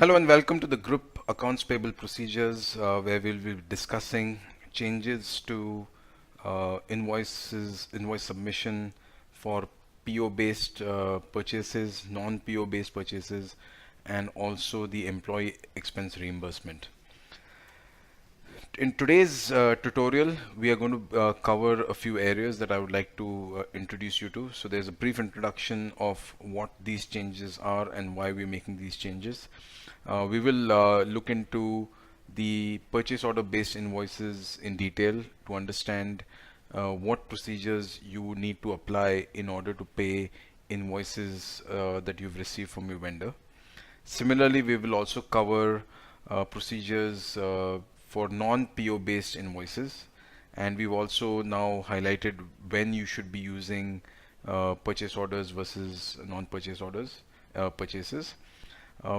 Hello and welcome to the group accounts payable procedures where we'll be discussing changes to invoice submission for PO based purchases, non-PO based purchases, and also the employee expense reimbursement. In today's tutorial, we are going to cover a few areas that I would like to introduce you to. So there's a brief introduction of what these changes are and why we're making these changes. We will look into the purchase order based invoices in detail to understand what procedures you need to apply in order to pay invoices that you've received from your vendor. Similarly, we will also cover procedures for non-PO based invoices, and we've also now highlighted when you should be using purchase orders versus non-purchase orders purchases.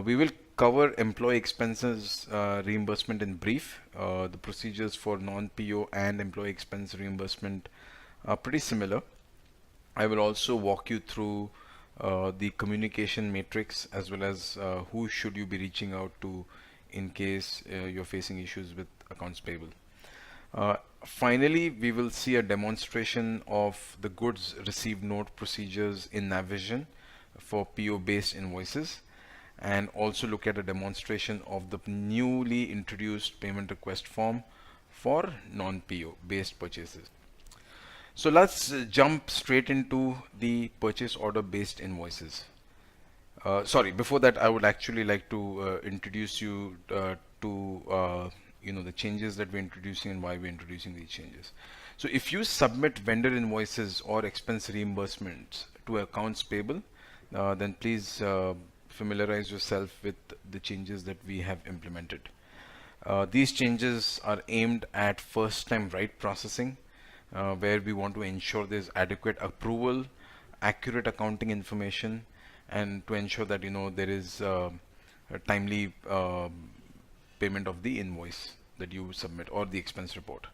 We will cover employee expenses reimbursement in brief. The procedures for non-PO and employee expense reimbursement are pretty similar. I will also walk you through the communication matrix as well as who should you be reaching out to in case you're facing issues with accounts payable. Finally, we will see a demonstration of the goods received note procedures in Navision for PO based invoices, and also look at a demonstration of the newly introduced payment request form for non-PO based purchases. So let's jump straight into the purchase order based invoices. Sorry, before that, I would actually like to introduce you to the changes that we're introducing and why we're introducing these changes. So if you submit vendor invoices or expense reimbursements to accounts payable, then please familiarize yourself with the changes that we have implemented. These changes are aimed at first time right processing, where we want to ensure there's adequate approval, accurate accounting information, and to ensure that there is a timely payment of the invoice that you submit or the expense report.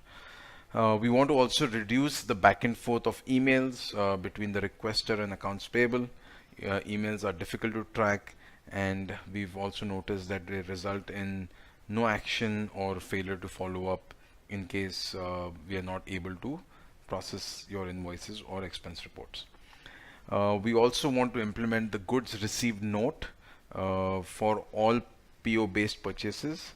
We want to also reduce the back and forth of emails between the requester and accounts payable. Emails are difficult to track, and we've also noticed that they result in no action or failure to follow up in case we are not able to process your invoices or expense reports. We also want to implement the goods received note for all PO based purchases.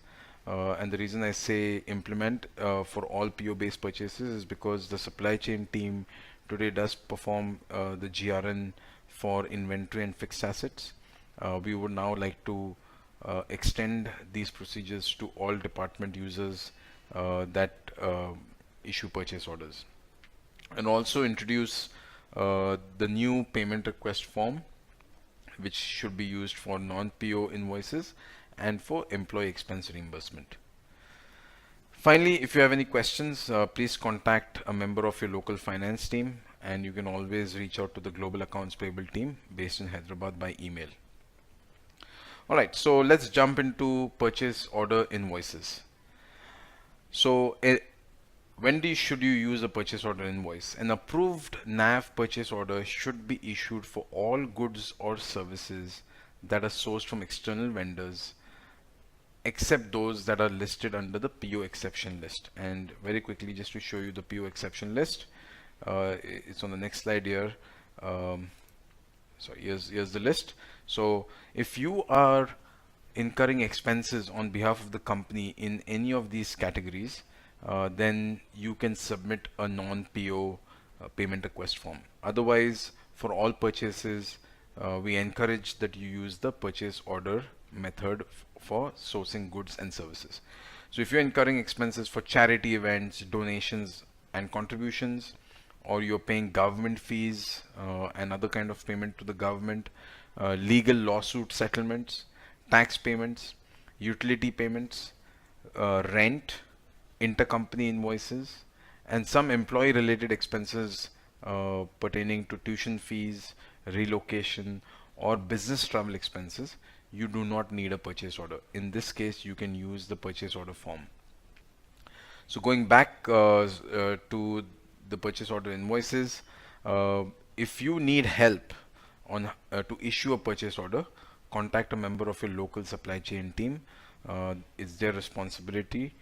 And the reason I say implement for all PO based purchases is because the supply chain team today does perform the GRN for inventory and fixed assets. We would now like to extend these procedures to all department users that issue purchase orders, and also introduce the new payment request form, which should be used for non-PO invoices and for employee expense reimbursement. Finally, if you have any questions, please contact a member of your local finance team, and you can always reach out to the global accounts payable team based in Hyderabad by email. Alright, so let's jump into purchase order invoices. So should you use a purchase order invoice? An approved NAV purchase order should be issued for all goods or services that are sourced from external vendors, except those that are listed under the PO exception list. And very quickly, just to show you the PO exception list, it's on the next slide here. So here's the list. So if you are incurring expenses on behalf of the company in any of these categories, then you can submit a non-PO payment request form. Otherwise, for all purchases, we encourage that you use the purchase order method for sourcing goods and services. So if you're incurring expenses for charity events, donations and contributions, or you're paying government fees and other kind of payment to the government, legal lawsuit settlements, tax payments, utility payments, rent, intercompany invoices, and some employee related expenses pertaining to tuition fees, relocation, or business travel expenses, you do not need a purchase order. In this case, you can use the purchase order form. So going back to the purchase order invoices, if you need help on to issue a purchase order, contact a member of your local supply chain team. It's their responsibility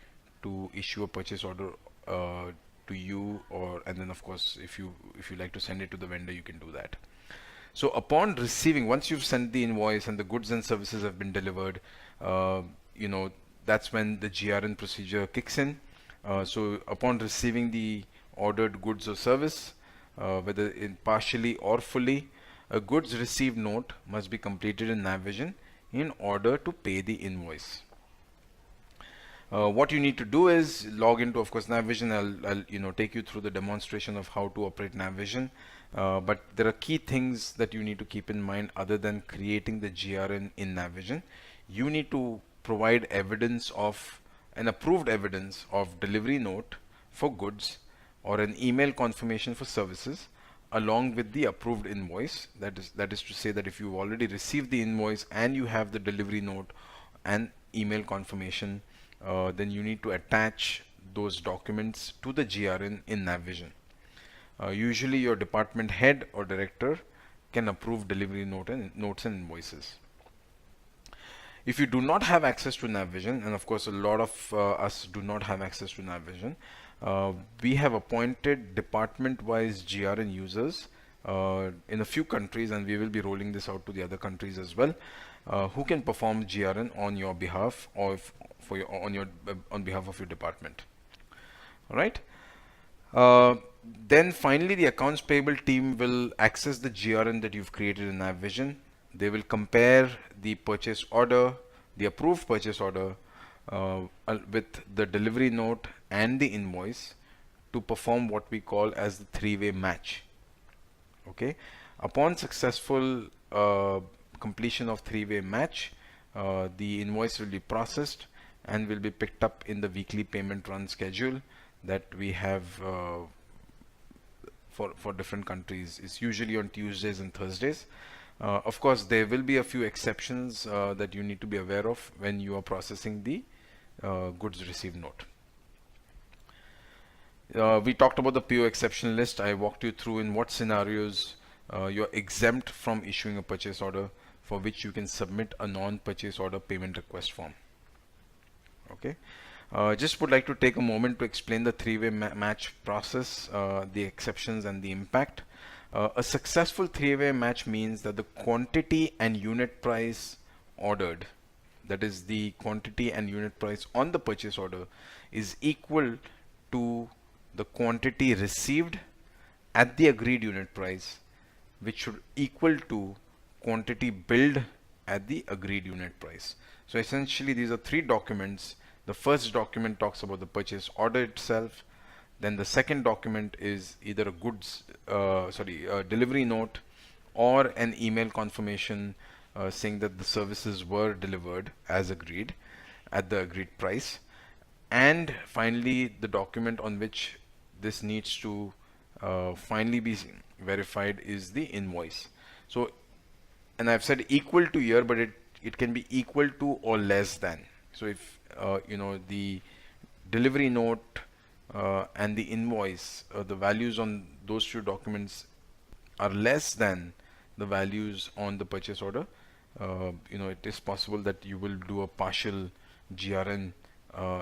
to issue a purchase order to you, or and then of course if you like to send it to the vendor, you can do that. So upon receiving, once you've sent the invoice and the goods and services have been delivered, uh, you know that's when the GRN procedure kicks in. So upon receiving the ordered goods or service, whether in partially or fully, a goods received note must be completed in Navision in order to pay the invoice. What you need to do is log into, of course, Navision. I'll take you through the demonstration of how to operate Navision. But there are key things that you need to keep in mind other than creating the GRN in Navision. You need to provide evidence of an approved evidence of delivery note for goods or an email confirmation for services along with the approved invoice. That is to say that if you've already received the invoice and you have the delivery note and email confirmation, then you need to attach those documents to the GRN in Navision. Usually your department head or director can approve delivery notes and invoices. If you do not have access to Navision, and of course a lot of us do not have access to Navision, we have appointed department-wise GRN users in a few countries, and we will be rolling this out to the other countries as well, who can perform GRN on your behalf or on behalf of your department. All right. Then finally, the accounts payable team will access the GRN that you've created in Navision. They will compare the purchase order, the approved purchase order, with the delivery note and the invoice to perform what we call as the three-way match. Okay. Upon successful completion of three-way match, the invoice will be processed and will be picked up in the weekly payment run schedule that we have for different countries. It's usually on Tuesdays and Thursdays. Of course, there will be a few exceptions that you need to be aware of when you are processing the goods received note. We talked about the PO exception list. I walked you through in what scenarios you're exempt from issuing a purchase order for which you can submit a non-purchase order payment request form. Okay. Just would like to take a moment to explain the three-way match process, the exceptions and the impact. A successful three-way match means that the quantity and unit price ordered, that is the quantity and unit price on the purchase order, is equal to the quantity received at the agreed unit price, which should equal to quantity billed at the agreed unit price. So essentially these are three documents. The first document talks about the purchase order itself. Then the second document is either a delivery note or an email confirmation saying that the services were delivered as agreed at the agreed price. And finally, the document on which this needs to finally be verified is the invoice. So, and I've said equal to here, but it can be equal to or less than. So if the delivery note and the invoice, the values on those two documents are less than the values on the purchase order, it is possible that you will do a partial GRN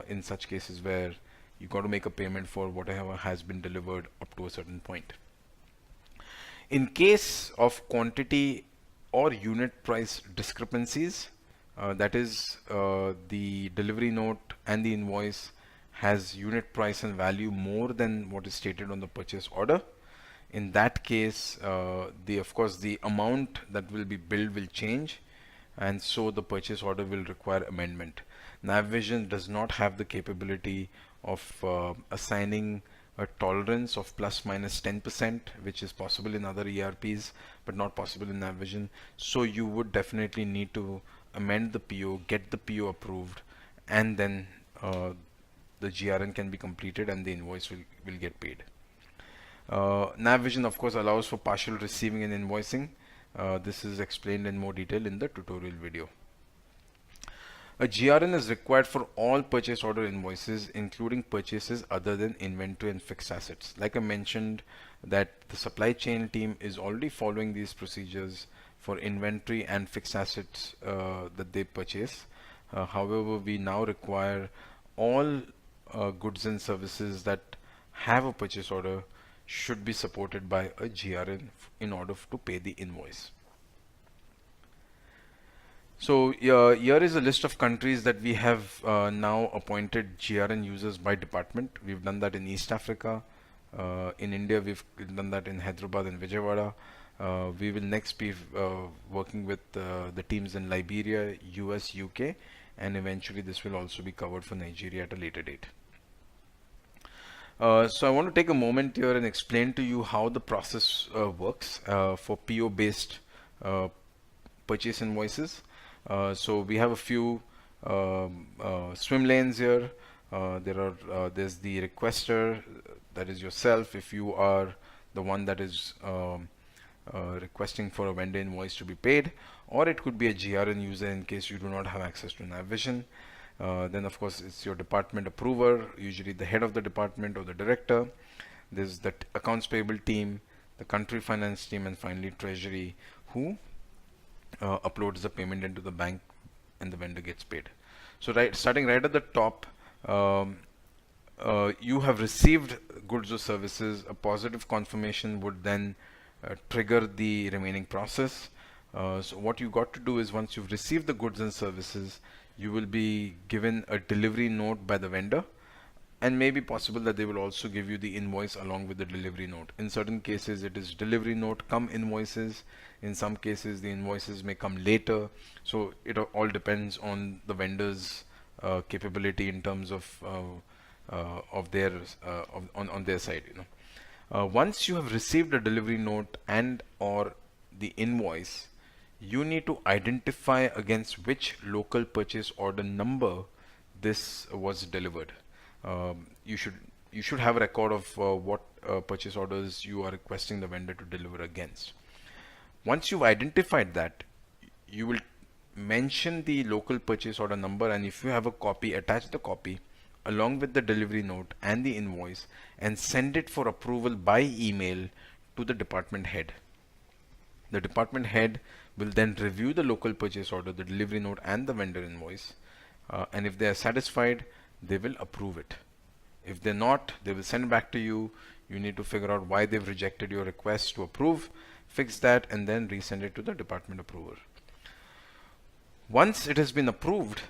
in such cases where you got to make a payment for whatever has been delivered up to a certain point. In case of quantity or unit price discrepancies, that is the delivery note and the invoice has unit price and value more than what is stated on the purchase order. In that case, of course the amount that will be billed will change, and so the purchase order will require amendment. Navision does not have the capability of assigning a tolerance of plus minus 10%, which is possible in other ERPs but not possible in Navision. So you would definitely need to amend the PO, get the PO approved, and then the GRN can be completed and the invoice will get paid. Navision of course allows for partial receiving and invoicing. This is explained in more detail in the tutorial video. A GRN is required for all purchase order invoices, including purchases other than inventory and fixed assets. Like I mentioned, that the supply chain team is already following these procedures for inventory and fixed assets that they purchase. However, we now require all goods and services that have a purchase order should be supported by a GRN in order to pay the invoice. So here is a list of countries that we have now appointed GRN users by department. We've done that in East Africa. In India, we've done that in Hyderabad and Vijayawada. We will next be working with the teams in Liberia, US, UK, and eventually this will also be covered for Nigeria at a later date. So I want to take a moment here and explain to you how the process works for PO based purchase invoices. So we have a few swim lanes here. There's the requester, that is yourself if you are the one that is requesting for a vendor invoice to be paid, or it could be a GRN user in case you do not have access to NavVision. Then of course it's your department approver, usually the head of the department or the director. There's the accounts payable team, the country finance team, and finally treasury, who uploads the payment into the bank and the vendor gets paid. So starting right at the top, you have received goods or services. A positive confirmation would then trigger the remaining process. So what you got to do is, once you've received the goods and services, you will be given a delivery note by the vendor, and may be possible that they will also give you the invoice along with the delivery note. In certain cases it is delivery note come invoices. In some cases the invoices may come later. So it all depends on the vendor's capability in terms of their on their side, once you have received a delivery note and or the invoice, you need to identify against which local purchase order number this was delivered. You should have a record of what purchase orders you are requesting the vendor to deliver against. Once you've identified that, you will mention the local purchase order number, and if you have a copy, attach the copy along with the delivery note and the invoice and send it for approval by email to the department head. The department head will then review the local purchase order, the delivery note, and the vendor invoice, and if they are satisfied, they will approve it. If they're not, they will send back to you. You need to figure out why they've rejected your request to approve, fix that, and then resend it to the department approver. Once it has been approved,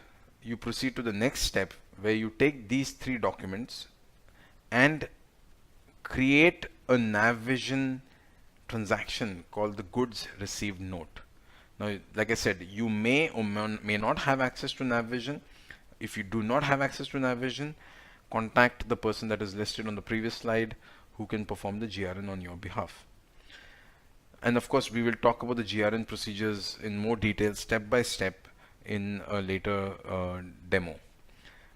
you proceed to the next step, where you take these three documents and create a NavVision transaction called the goods received note. Now, like I said, you may or may not have access to NavVision. If you do not have access to NavVision, contact the person that is listed on the previous slide who can perform the GRN on your behalf. And of course, we will talk about the GRN procedures in more detail, step by step, in a later demo.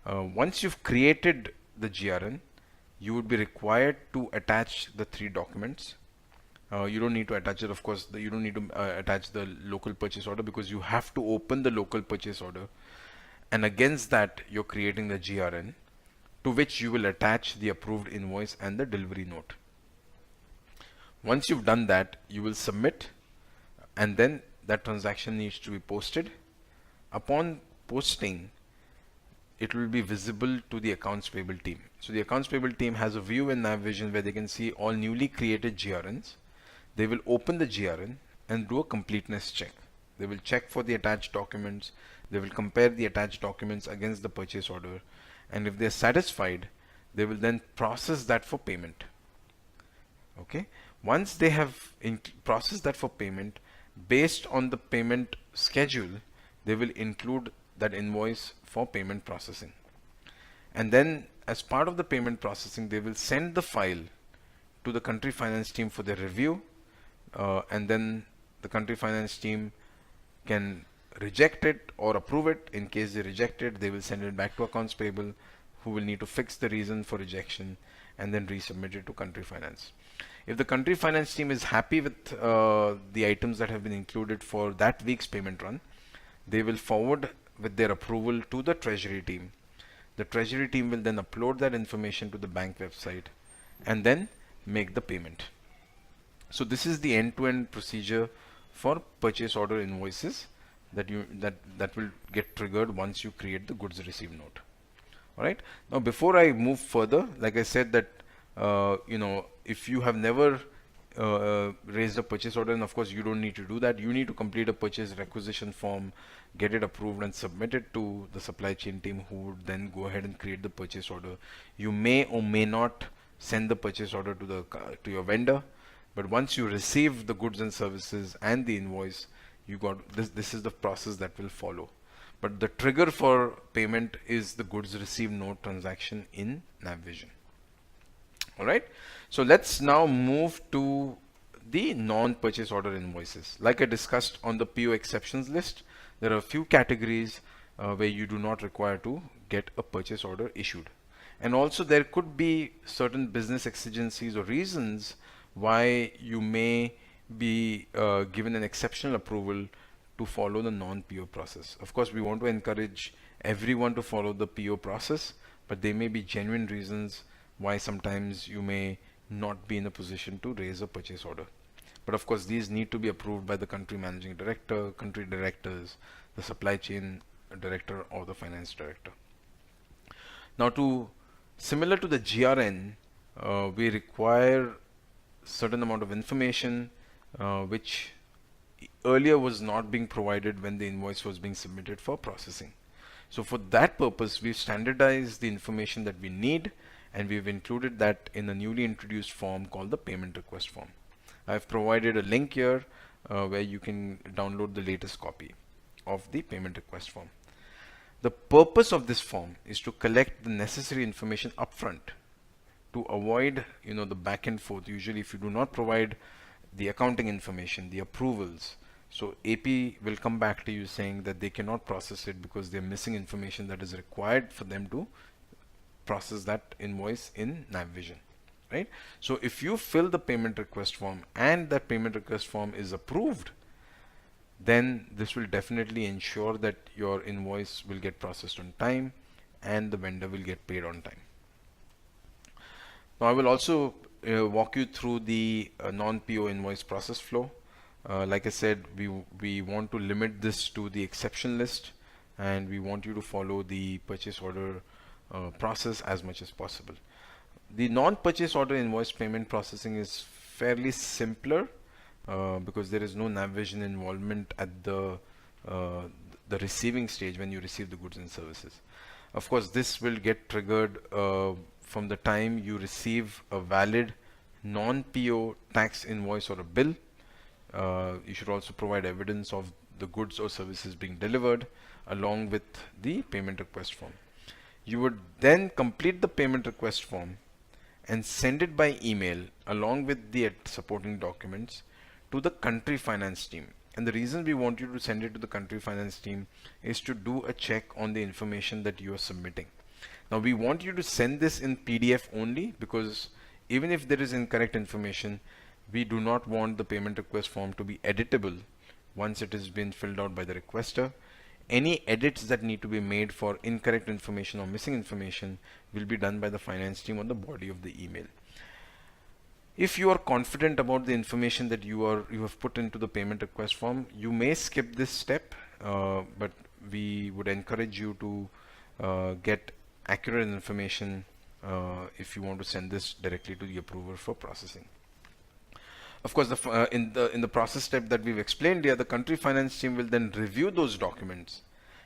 Once you've created the GRN, you would be required to attach the three documents. You don't need to attach it, of course. You don't need to attach the local purchase order, because you have to open the local purchase order, and against that you're creating the GRN, to which you will attach the approved invoice and the delivery note. Once you've done that, you will submit, and then that transaction needs to be posted. Upon posting, it will be visible to the accounts payable team. So the accounts payable team has a view in NavVision where they can see all newly created GRNs. They will open the GRN and do a completeness check. They will check for the attached documents. They will compare the attached documents against the purchase order, and if they are satisfied, they will then process that for payment. Okay. Once they have processed that for payment, based on the payment schedule, they will include that invoice for payment processing. And then as part of the payment processing, they will send the file to the country finance team for their review, and then the country finance team can reject it or approve it. In case they reject it, they will send it back to accounts payable, who will need to fix the reason for rejection and then resubmit it to country finance. If the country finance team is happy with the items that have been included for that week's payment run, they will forward with their approval to the treasury team. The treasury team will then upload that information to the bank website and then make the payment. So this is the end-to-end procedure for purchase order invoices that will get triggered once you create the goods received note. All right. Now, before I move further, like I said that if you have never raised a purchase order, and of course you don't need to do that. You need to complete a purchase requisition form, get it approved, and submit it to the supply chain team, who would then go ahead and create the purchase order. You may or may not send the purchase order to your vendor, but once you receive the goods and services and the invoice, you got this. This is the process that will follow. But the trigger for payment is the goods received note transaction in NavVision. All right. So let's now move to the non-purchase order invoices. Like I discussed on the PO exceptions list, there are a few categories where you do not require to get a purchase order issued. And also there could be certain business exigencies or reasons why you may be given an exceptional approval to follow the non-PO process. Of course, we want to encourage everyone to follow the PO process, but there may be genuine reasons why sometimes you may not be in a position to raise a purchase order. But of course, these need to be approved by the country managing director, country directors, the supply chain director, or the finance director. Now, similar to the GRN, we require certain amount of information which earlier was not being provided when the invoice was being submitted for processing. So for that purpose, we've standardized the information that we need, and we've included that in a newly introduced form called the payment request form. I've provided a link here where you can download the latest copy of the payment request form. The purpose of this form is to collect the necessary information upfront to avoid the back and forth. Usually if you do not provide the accounting information, the approvals, so AP will come back to you saying that they cannot process it because they're missing information that is required for them to process that invoice in NavVision, right? So if you fill the payment request form and that payment request form is approved, then this will definitely ensure that your invoice will get processed on time and the vendor will get paid on time. Now I will also walk you through the non-PO invoice process flow. Like I said, we want to limit this to the exception list, and we want you to follow the purchase order process as much as possible. The non-purchase order invoice payment processing is fairly simpler because there is no NavVision involvement at the receiving stage when you receive the goods and services. Of course, this will get triggered from the time you receive a valid non-PO tax invoice or a bill. You should also provide evidence of the goods or services being delivered along with the payment request form. You would then complete the payment request form and send it by email along with the supporting documents to the country finance team. And the reason we want you to send it to the country finance team is to do a check on the information that you are submitting. Now we want you to send this in PDF only, because even if there is incorrect information, we do not want the payment request form to be editable once it has been filled out by the requester. Any edits that need to be made for incorrect information or missing information will be done by the finance team on the body of the email. If you are confident about the information that you have put into the payment request form, you may skip this step, but we would encourage you to get accurate information if you want to send this directly to the approver for processing. Of course, in the process step that we've explained here, the country finance team will then review those documents,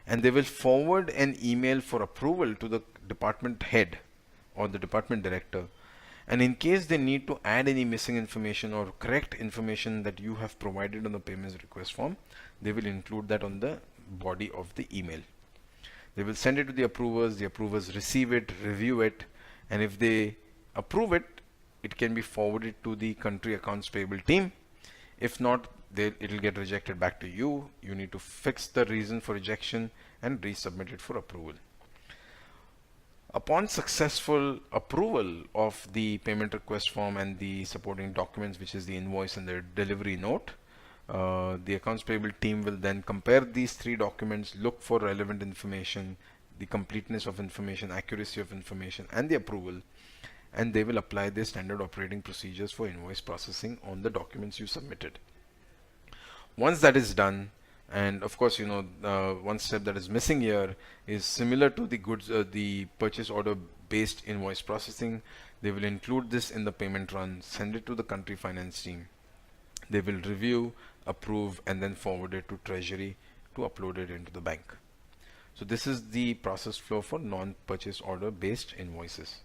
and they will forward an email for approval to the department head or the department director. And in case they need to add any missing information or correct information that you have provided on the payments request form, they will include that on the body of the email. They will send it to the approvers receive it, review it, and if they approve it, it can be forwarded to the country accounts payable team. If not, it will get rejected back to you. You need to fix the reason for rejection and resubmit it for approval. Upon successful approval of the payment request form and the supporting documents, which is the invoice and the delivery note, the accounts payable team will then compare these three documents, look for relevant information, the completeness of information, accuracy of information, and the approval, and they will apply their standard operating procedures for invoice processing on the documents you submitted. Once that is done, and of course, one step that is missing here is similar to the purchase order based invoice processing. They will include this in the payment run, send it to the country finance team. They will review, approve, and then forward it to treasury to upload it into the bank. So this is the process flow for non-purchase order based invoices.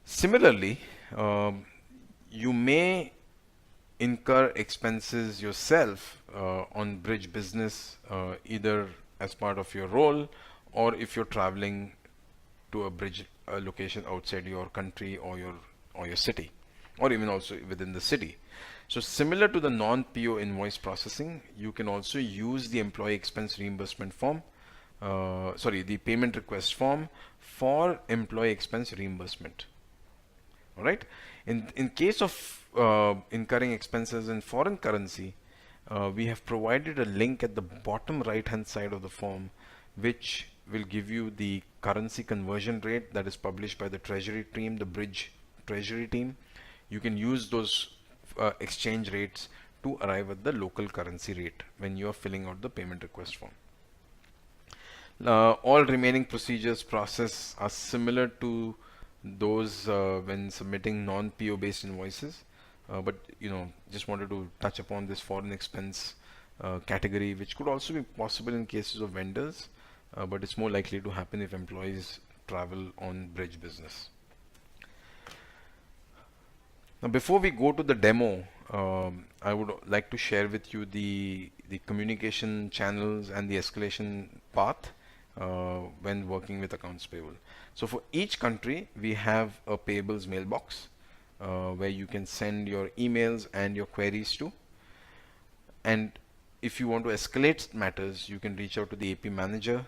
Similarly, you may incur expenses yourself on bridge business, either as part of your role, or if you're traveling to a bridge location outside your country or your city, or even also within the city. So similar to the non-PO invoice processing, you can also use the employee expense reimbursement form, the payment request form for employee expense reimbursement. All right. In case of incurring expenses in foreign currency, we have provided a link at the bottom right hand side of the form, which will give you the currency conversion rate that is published by the treasury team, the bridge treasury team. You can use those exchange rates to arrive at the local currency rate when you are filling out the payment request form. All remaining procedures process are similar to those when submitting non-PO based invoices, but just wanted to touch upon this foreign expense category, which could also be possible in cases of vendors, but it's more likely to happen if employees travel on bridge business. Now, before we go to the demo, I would like to share with you the communication channels and the escalation path when working with accounts payable. So for each country, we have a payables mailbox where you can send your emails and your queries to. And if you want to escalate matters, you can reach out to the AP manager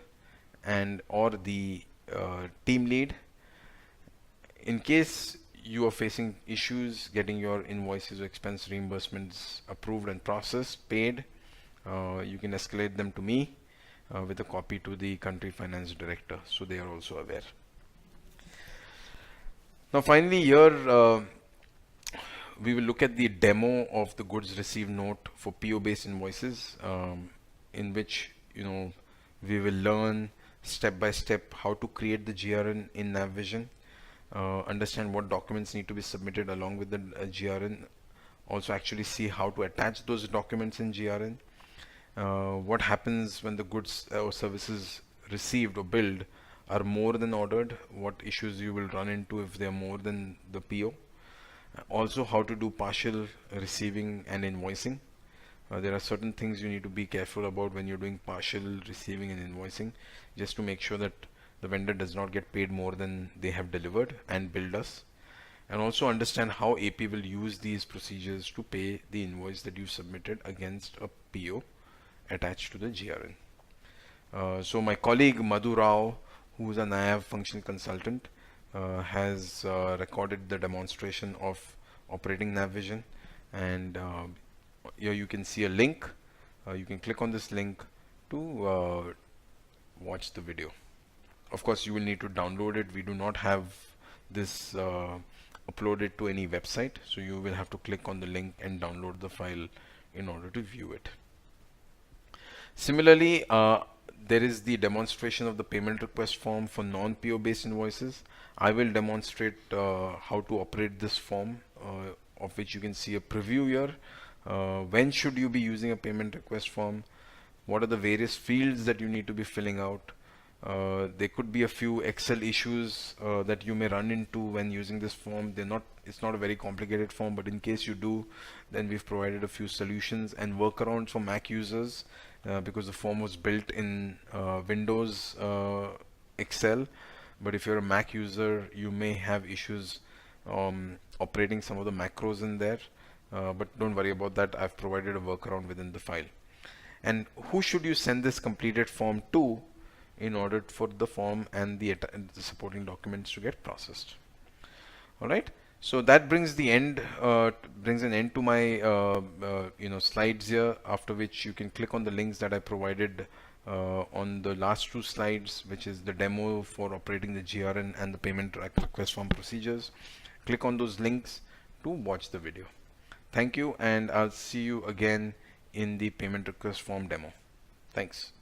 or the team lead. In case you are facing issues getting your invoices or expense reimbursements approved and processed, paid, you can escalate them to me with a copy to the country finance director, so they are also aware. Now finally here we will look at the demo of the goods received note for PO based invoices, in which we will learn step by step how to create the GRN in NavVision, understand what documents need to be submitted along with the GRN, also actually see how to attach those documents in GRN, what happens when the goods or services received or billed are more than ordered, what issues you will run into if they are more than the PO. Also, how to do partial receiving and invoicing. There are certain things you need to be careful about when you're doing partial receiving and invoicing, just to make sure that the vendor does not get paid more than they have delivered and billed us. And also understand how AP will use these procedures to pay the invoice that you submitted against a PO attached to the GRN. So my colleague Madhu Rao, who is a NAV functional consultant, has recorded the demonstration of operating NavVision, and here you can see a link. You can click on this link to watch the video. Of course, you will need to download it. We do not have this uploaded to any website, so you will have to click on the link and download the file in order to view it. Similarly, there is the demonstration of the payment request form for non-PO based invoices. I will demonstrate how to operate this form, of which you can see a preview here. When should you be using a payment request form? What are the various fields that you need to be filling out? There could be a few Excel issues that you may run into when using this form. It's not a very complicated form, but in case you do, then we've provided a few solutions and workarounds for Mac users, because the form was built in Windows Excel. But if you're a Mac user, you may have issues operating some of the macros in there. But don't worry about that. I've provided a workaround within the file. And who should you send this completed form to in order for the form and the supporting documents to get processed? All right. So that brings an end to my slides here. After which you can click on the links that I provided on the last two slides, which is the demo for operating the GRN and the payment request form procedures. Click on those links to watch the video. Thank you, and I'll see you again in the payment request form demo. Thanks.